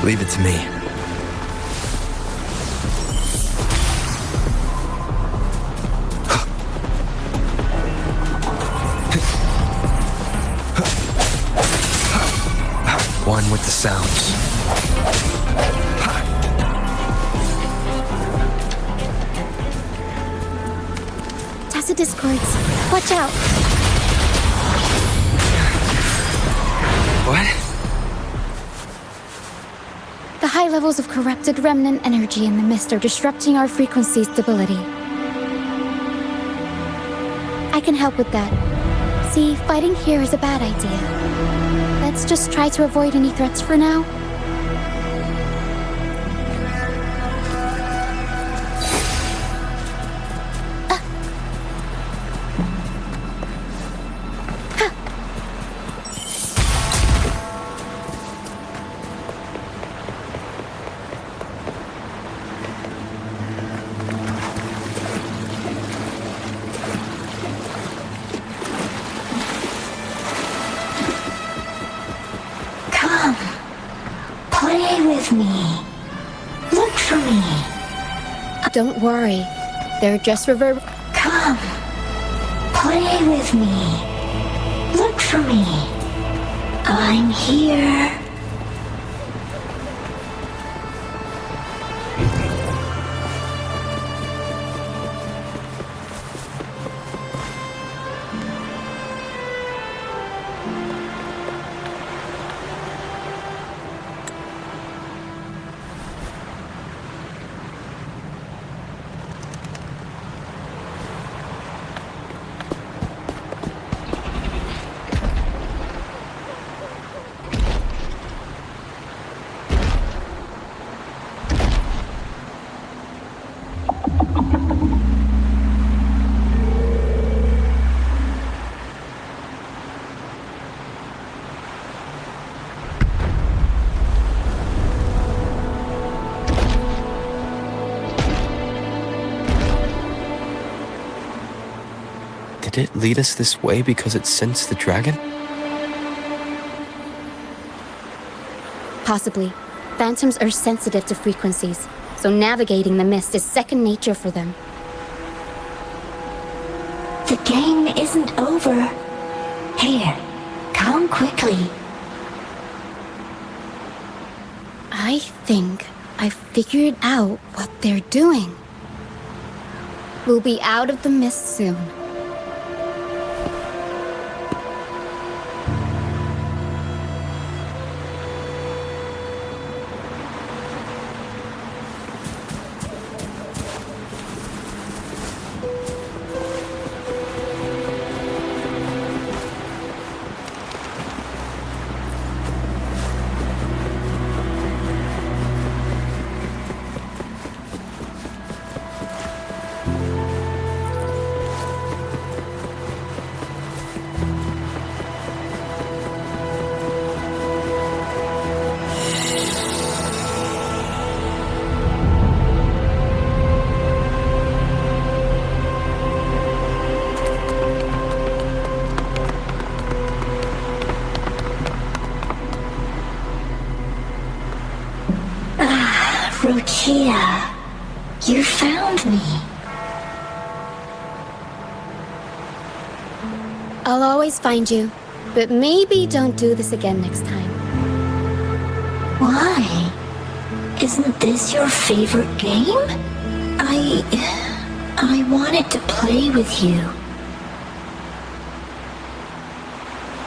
Leave it to me. One with the sounds. Tessa discords. Watch out. What? The high levels of corrupted remnant energy in the mist are disrupting our frequency stability. I can help with that. See, fighting here is a bad idea. Let's just try to avoid any threats for now. Don't worry. They're just reverb. Come. Play with me. Look for me. I'm here. Did it lead us this way because it sensed the dragon? Possibly. Phantoms are sensitive to frequencies, so navigating the mist is second nature for them. The game isn't over. Here, come quickly. I think I figured out what they're doing. We'll be out of the mist soon. Rochia, you found me. I'll always find you, but maybe don't do this again next time. Why? Isn't this your favorite game? I wanted to play with you.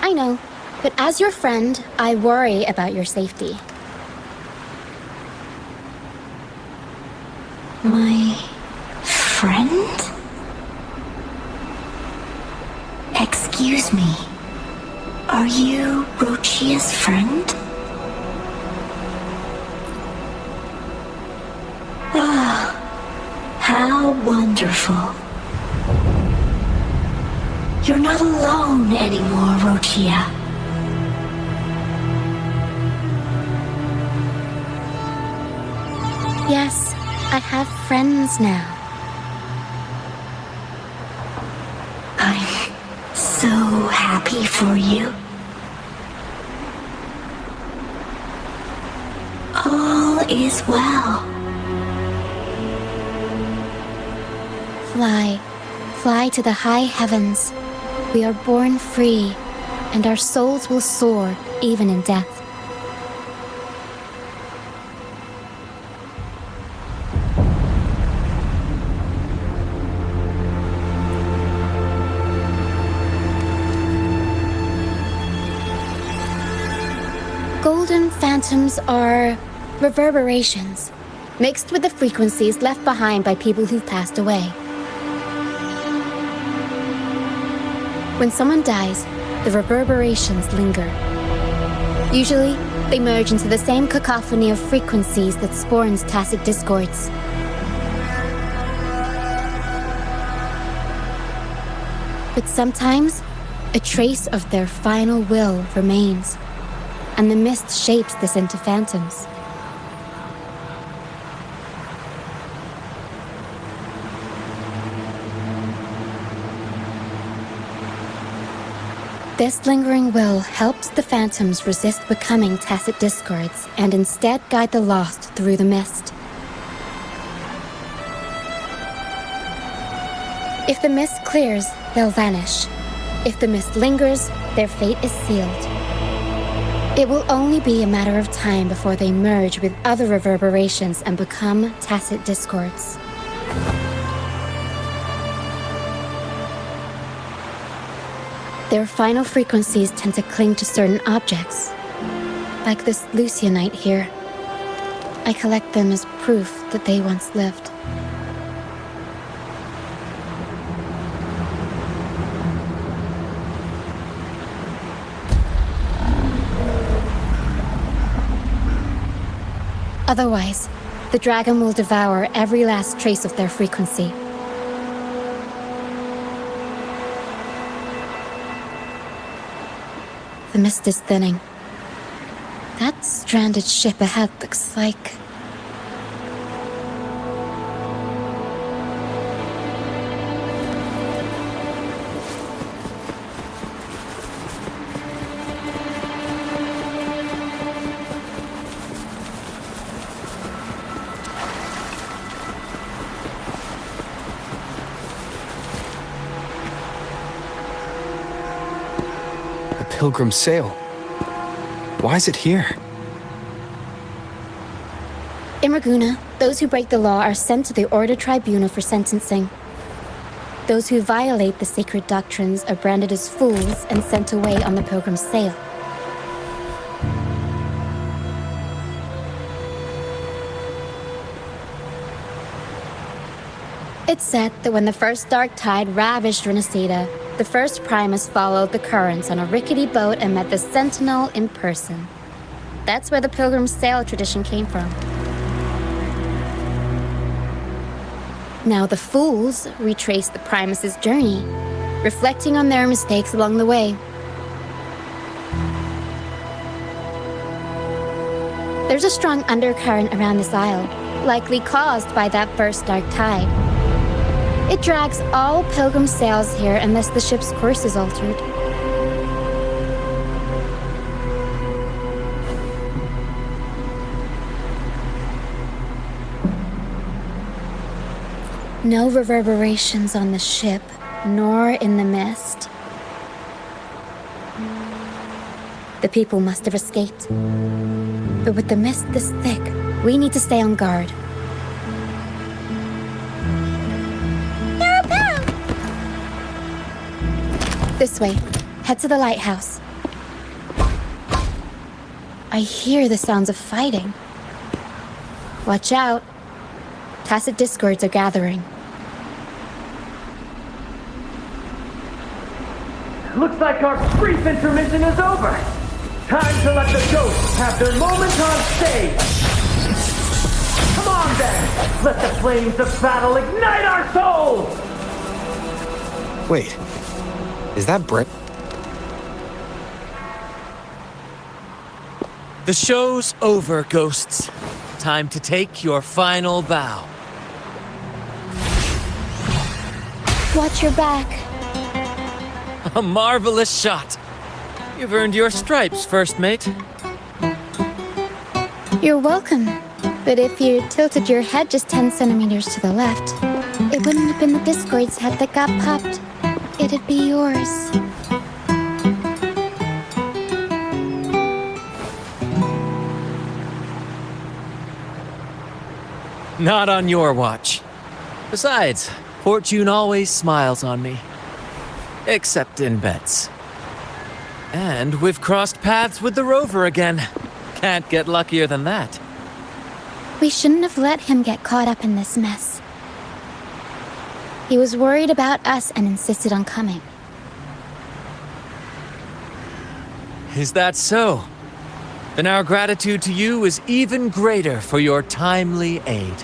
I know, but as your friend, I worry about your safety. My friend? Excuse me. Are you Rochia's friend? Ah, how wonderful. You're not alone anymore, Rochia. Yes, I have friends now. I'm so happy for you. All is well. Fly, fly to the high heavens. We are born free, and our souls will soar even in death. Golden phantoms are reverberations, mixed with the frequencies left behind by people who've passed away. When someone dies, the reverberations linger. Usually, they merge into the same cacophony of frequencies that spawns tacit discords. But sometimes, a trace of their final will remains, and the mist shapes this into phantoms. This lingering will helps the phantoms resist becoming tacit discords and instead guide the lost through the mist. If the mist clears, they'll vanish. If the mist lingers, their fate is sealed. It will only be a matter of time before they merge with other reverberations and become tacit discords. Their final frequencies tend to cling to certain objects, like this Lucianite here. I collect them as proof that they once lived. Otherwise, the dragon will devour every last trace of their frequency. The mist is thinning. That stranded ship ahead looks like... Pilgrim sail. Why is it here? In Raguna, those who break the law are sent to the Order Tribunal for sentencing. Those who violate the sacred doctrines are branded as fools and sent away on the Pilgrim's sail. It's said that when the first dark tide ravished Resonators, the first Primus followed the currents on a rickety boat and met the Sentinel in person. That's where the Pilgrim's sail tradition came from. Now the fools retrace the Primus's journey, reflecting on their mistakes along the way. There's a strong undercurrent around this isle, likely caused by that first dark tide. It drags all Pilgrim sails here unless the ship's course is altered. No reverberations on the ship, nor in the mist. The people must have escaped. But with the mist this thick, we need to stay on guard. This way. Head to the lighthouse. I hear the sounds of fighting. Watch out. Tacit discords are gathering. Looks like our brief intermission is over. Time to let the ghosts have their moment on stage. Come on then. Let the flames of battle ignite our souls. Wait. Is that Brett? The show's over, ghosts. Time to take your final bow. Watch your back. A marvelous shot. You've earned your stripes, first mate. You're welcome. But if you tilted your head just 10 centimeters to the left, it wouldn't have been the Discord's head that got popped. It'd be yours. Not on your watch. Besides, fortune always smiles on me. Except in bets. And we've crossed paths with the Rover again. Can't get luckier than that. We shouldn't have let him get caught up in this mess. He was worried about us and insisted on coming. Is that so? Then our gratitude to you is even greater for your timely aid.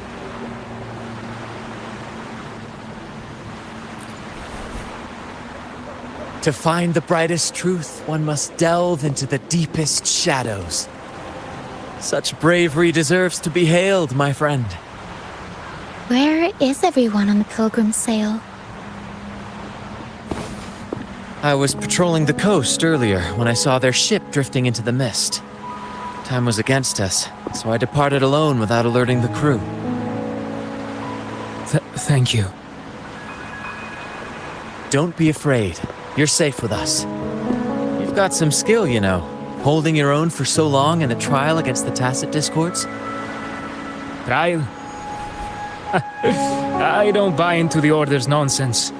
To find the brightest truth, one must delve into the deepest shadows. Such bravery deserves to be hailed, my friend. Where is everyone on the Pilgrim sail? I was patrolling the coast earlier when I saw their ship drifting into the mist. Time was against us, so I departed alone without alerting the crew. Thank you. Don't be afraid. You're safe with us. You've got some skill, you know, holding your own for so long in a trial against the Tacit Discords. Trial? I don't buy into the Order's nonsense.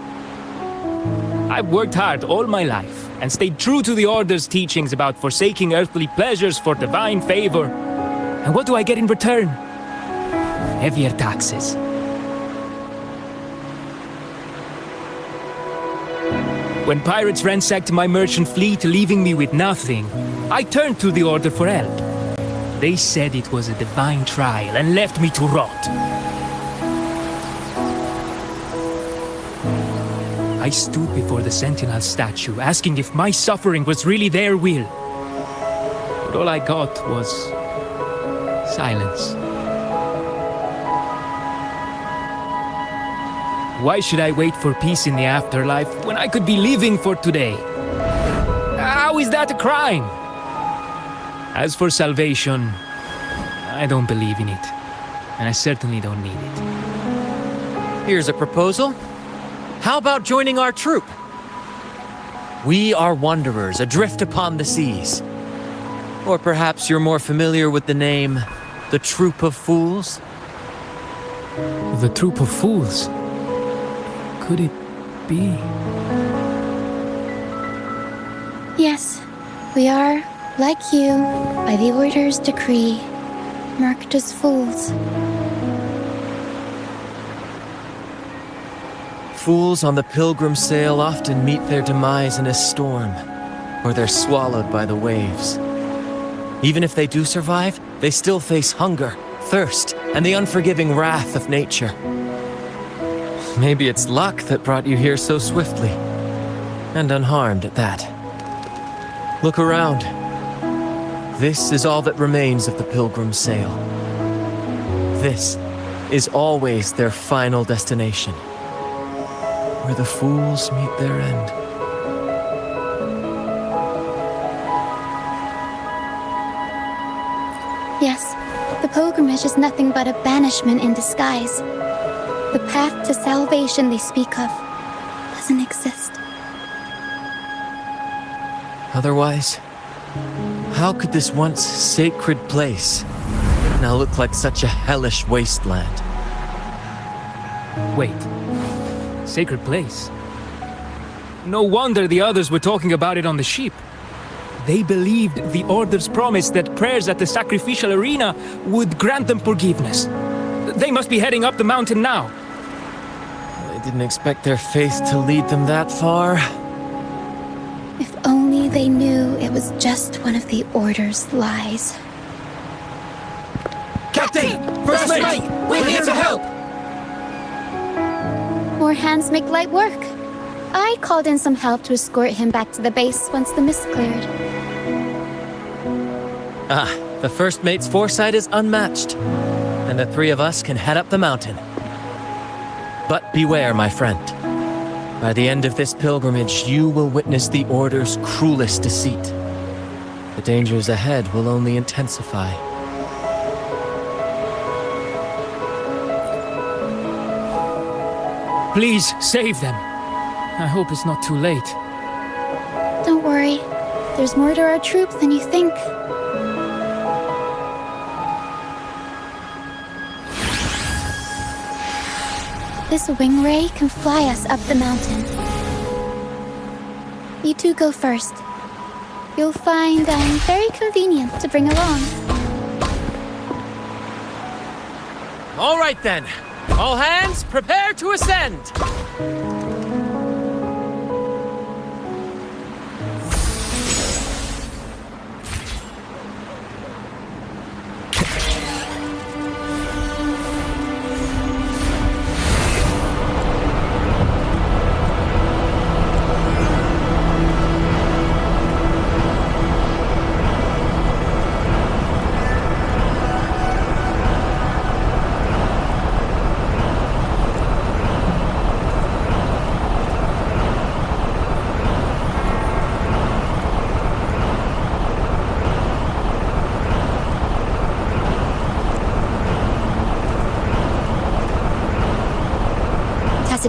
I've worked hard all my life and stayed true to the Order's teachings about forsaking earthly pleasures for divine favor. And what do I get in return? Heavier taxes. When pirates ransacked my merchant fleet, leaving me with nothing, I turned to the Order for help. They said it was a divine trial and left me to rot. I stood before the Sentinel statue, asking if my suffering was really their will. But all I got was silence. Why should I wait for peace in the afterlife when I could be living for today? How is that a crime? As for salvation, I don't believe in it. And I certainly don't need it. Here's a proposal. How about joining our troop? We are wanderers adrift upon the seas. Or perhaps you're more familiar with the name, the Troop of Fools? The Troop of Fools? Could it be? Yes, we are, like you, by the Order's decree, marked as fools. Fools on the Pilgrim sail often meet their demise in a storm, or they're swallowed by the waves. Even if they do survive, they still face hunger, thirst, and the unforgiving wrath of nature. Maybe it's luck that brought you here so swiftly, and unharmed at that. Look around. This is all that remains of the Pilgrim sail. This is always their final destination, where the fools meet their end. Yes, the pilgrimage is nothing but a banishment in disguise. The path to salvation they speak of doesn't exist. Otherwise, how could this once sacred place now look like such a hellish wasteland? Wait. Sacred place? No wonder the others were talking about it on the ship. They believed the Order's promise that prayers at the sacrificial arena would grant them forgiveness. They must be heading up the mountain now. I didn't expect their faith to lead them that far. If only they knew it was just one of the Order's lies. Captain! First mate! We're here to help! More hands make light work. I called in some help to escort him back to the base once the mist cleared. The first mate's foresight is unmatched, and the three of us can head up the mountain. But beware, my friend. By the end of this pilgrimage, you will witness the Order's cruelest deceit. The dangers ahead will only intensify. Please, save them. I hope it's not too late. Don't worry. There's more to our troops than you think. This wing ray can fly us up the mountain. You two go first. You'll find very convenient to bring along. All right then. All hands, prepare to ascend!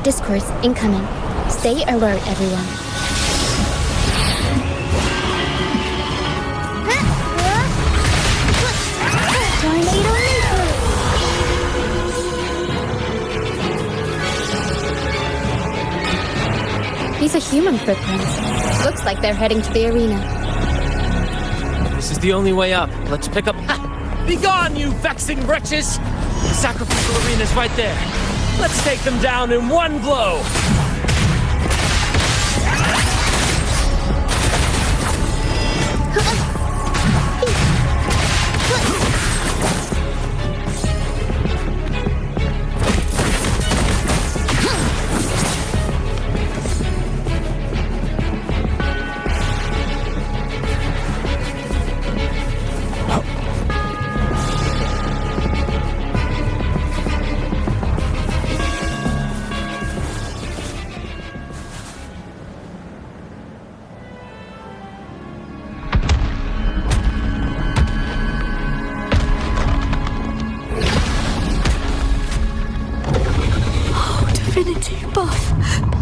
Discords incoming. Stay alert, everyone. Tornado nucleus. These are human footprints. Looks like they're heading to the arena. This is the only way up. Let's pick up... Ha! Be gone, you vexing wretches! The sacrificial arena's right there. Let's take them down in one blow!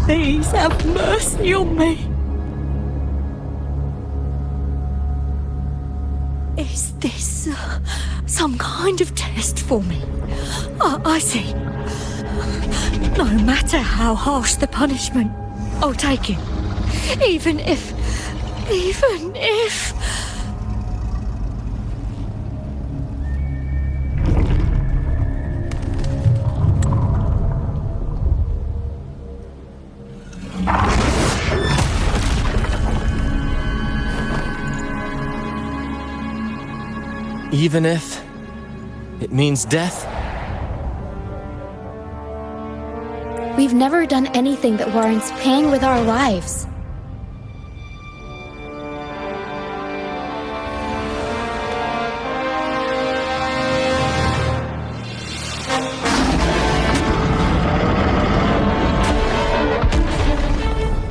Please have mercy on me. Is this some kind of test for me? I see. No matter how harsh the punishment, I'll take it. Even if... Even if it means death? We've never done anything that warrants paying with our lives.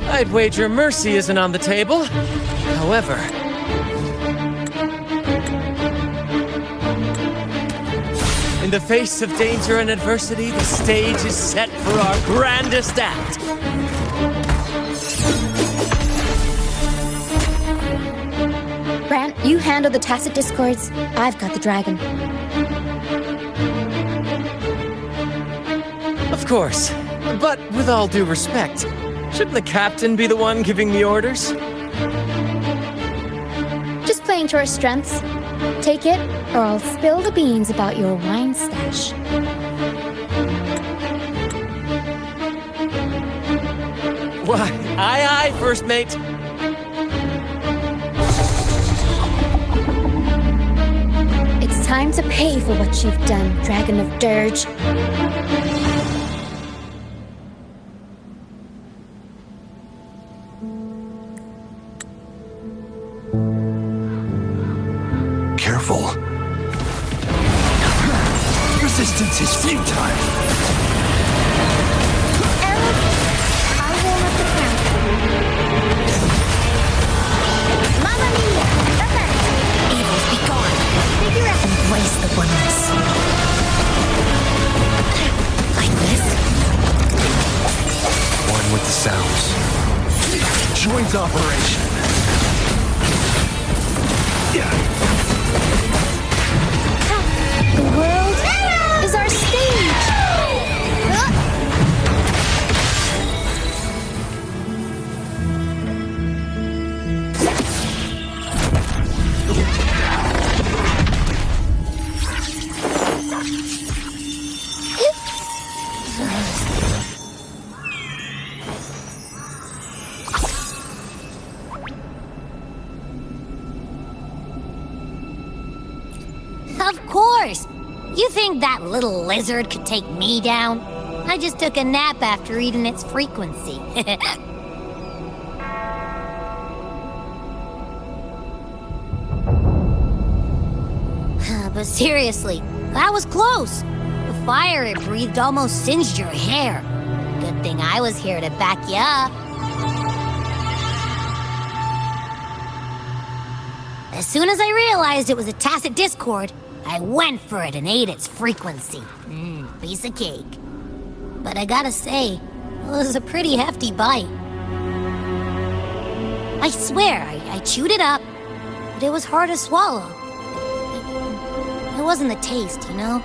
I'd wager mercy isn't on the table. However... in the face of danger and adversity, the stage is set for our grandest act. Brant, you handle the tacit discords. I've got the dragon. Of course. But with all due respect, shouldn't the captain be the one giving the orders? Just playing to our strengths. Take it, or I'll spill the beans about your wine stash. Why, aye, first mate. It's time to pay for what you've done, Dragon of Dirge. Careful. Resistance is futile. I'll warm up the camp. Mamma mia! Lament! Evils be gone. Figure out. Embrace the oneness. Like this? sounds. Joint operation. The world is our stage! Of course! You think that little lizard could take me down? I just took a nap after eating its frequency. But seriously, that was close. The fire it breathed almost singed your hair. Good thing I was here to back you up. As soon as I realized it was a tacit discord, I went for it and ate its frequency. Piece of cake. But I gotta say, it was a pretty hefty bite. I swear, I chewed it up, but it was hard to swallow. It wasn't the taste, you know?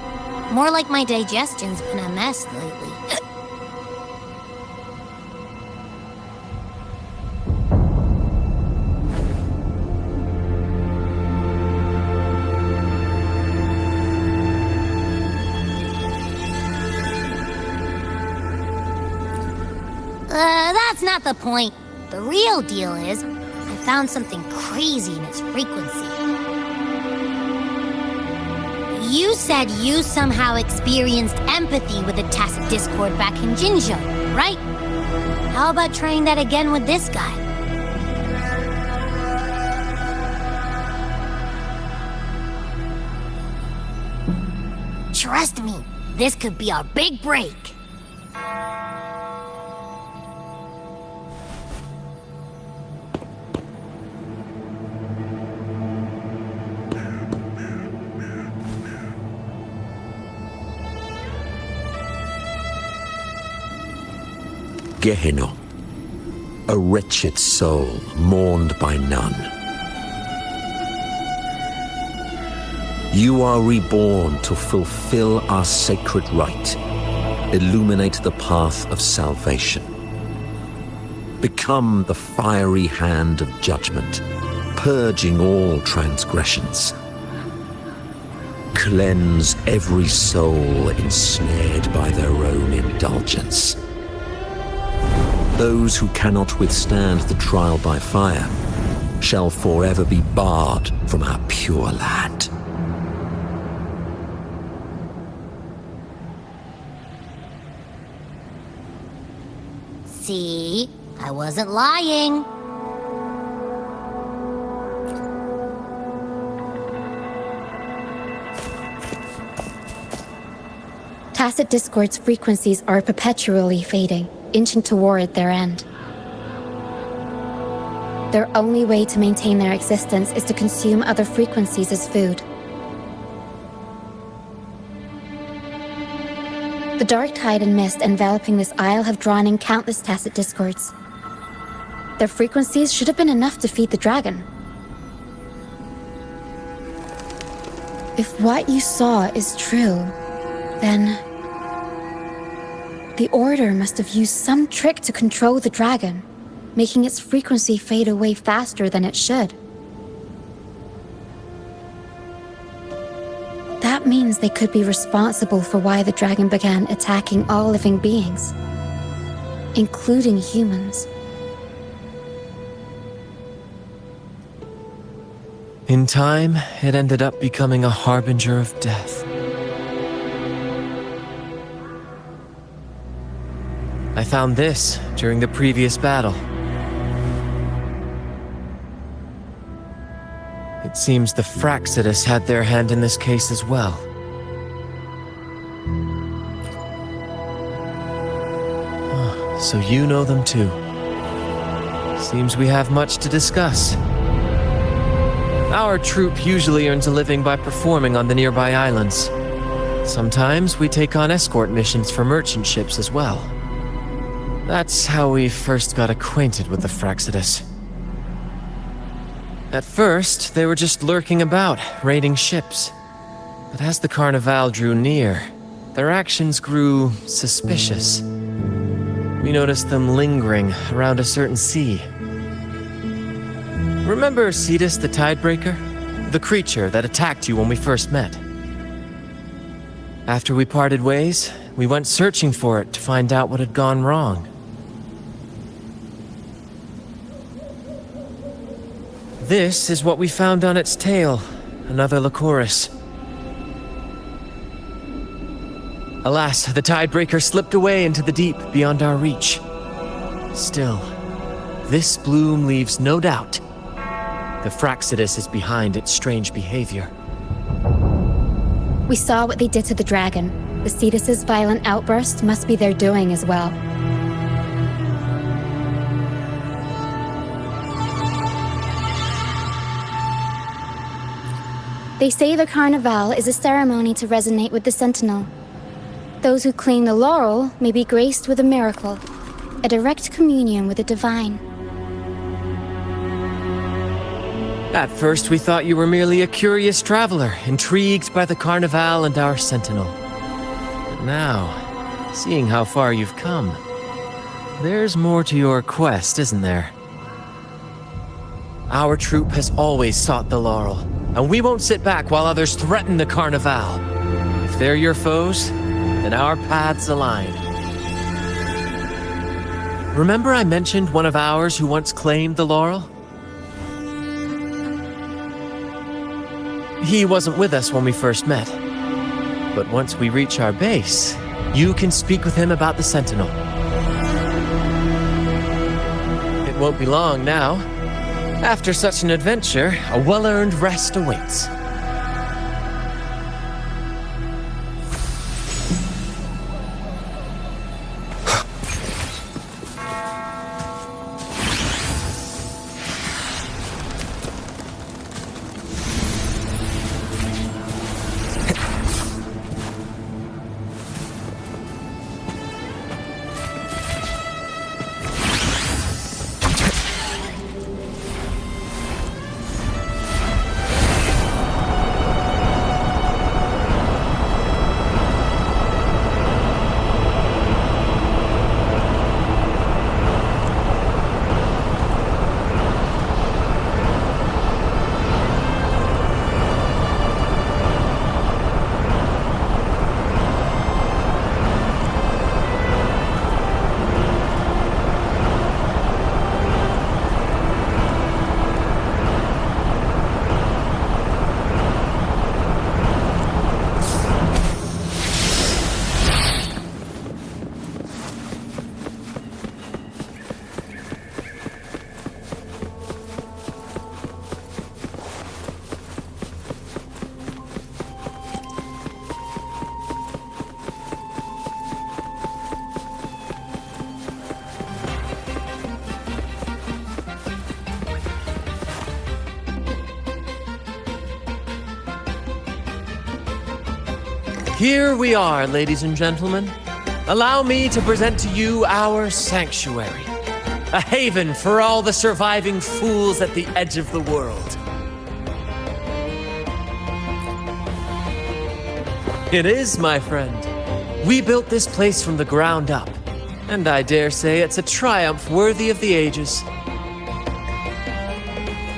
More like my digestion's been a mess lately. That's not the point. The real deal is, I found something crazy in its frequency. You said you somehow experienced empathy with the tacit discord back in Jinzhou, right? How about trying that again with this guy? Trust me, this could be our big break. Gehenna, a wretched soul mourned by none. You are reborn to fulfill our sacred rite, illuminate the path of salvation. Become the fiery hand of judgment, purging all transgressions. Cleanse every soul ensnared by their own indulgence. Those who cannot withstand the trial by fire shall forever be barred from our pure land. See? I wasn't lying. Tacit discord's frequencies are perpetually fading, inching toward their end. Their only way to maintain their existence is to consume other frequencies as food. The dark tide and mist enveloping this isle have drawn in countless tacit discords. Their frequencies should have been enough to feed the dragon. If what you saw is true, then the Order must have used some trick to control the dragon, making its frequency fade away faster than it should. That means they could be responsible for why the dragon began attacking all living beings, including humans. In time, it ended up becoming a harbinger of death. I found this during the previous battle. It seems the Fraxidus had their hand in this case as well. So you know them too. Seems we have much to discuss. Our troop usually earns a living by performing on the nearby islands. Sometimes we take on escort missions for merchant ships as well. That's how we first got acquainted with the Fractsidus. At first, they were just lurking about, raiding ships. But as the Carnival drew near, their actions grew suspicious. We noticed them lingering around a certain sea. Remember Cetus the Tidebreaker? The creature that attacked you when we first met? After we parted ways, we went searching for it to find out what had gone wrong. This is what we found on its tail, another Lycoris. Alas, the Tidebreaker slipped away into the deep beyond our reach. Still, this bloom leaves no doubt. The Fractsidus is behind its strange behavior. We saw what they did to the dragon. The Cetus's violent outburst must be their doing as well. They say the Carnival is a ceremony to resonate with the Sentinel. Those who claim the laurel may be graced with a miracle, a direct communion with the divine. At first, we thought you were merely a curious traveler, intrigued by the Carnival and our Sentinel. But now, seeing how far you've come, there's more to your quest, isn't there? Our troop has always sought the laurel, and we won't sit back while others threaten the Carnival. If they're your foes, then our paths align. Remember I mentioned one of ours who once claimed the laurel? He wasn't with us when we first met. But once we reach our base, you can speak with him about the Sentinel. It won't be long now. After such an adventure, a well-earned rest awaits. Here we are, ladies and gentlemen. Allow me to present to you our sanctuary. A haven for all the surviving fools at the edge of the world. It is, my friend. We built this place from the ground up, and I dare say it's a triumph worthy of the ages.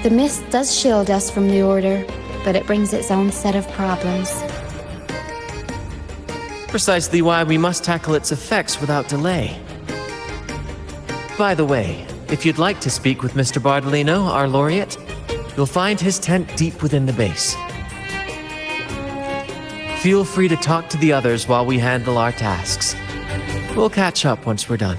The mist does shield us from the Order, but it brings its own set of problems. Precisely why we must tackle its effects without delay. By the way, if you'd like to speak with Mr. Bardolino, our laureate, you'll find his tent deep within the base. Feel free to talk to the others while we handle our tasks. We'll catch up once we're done.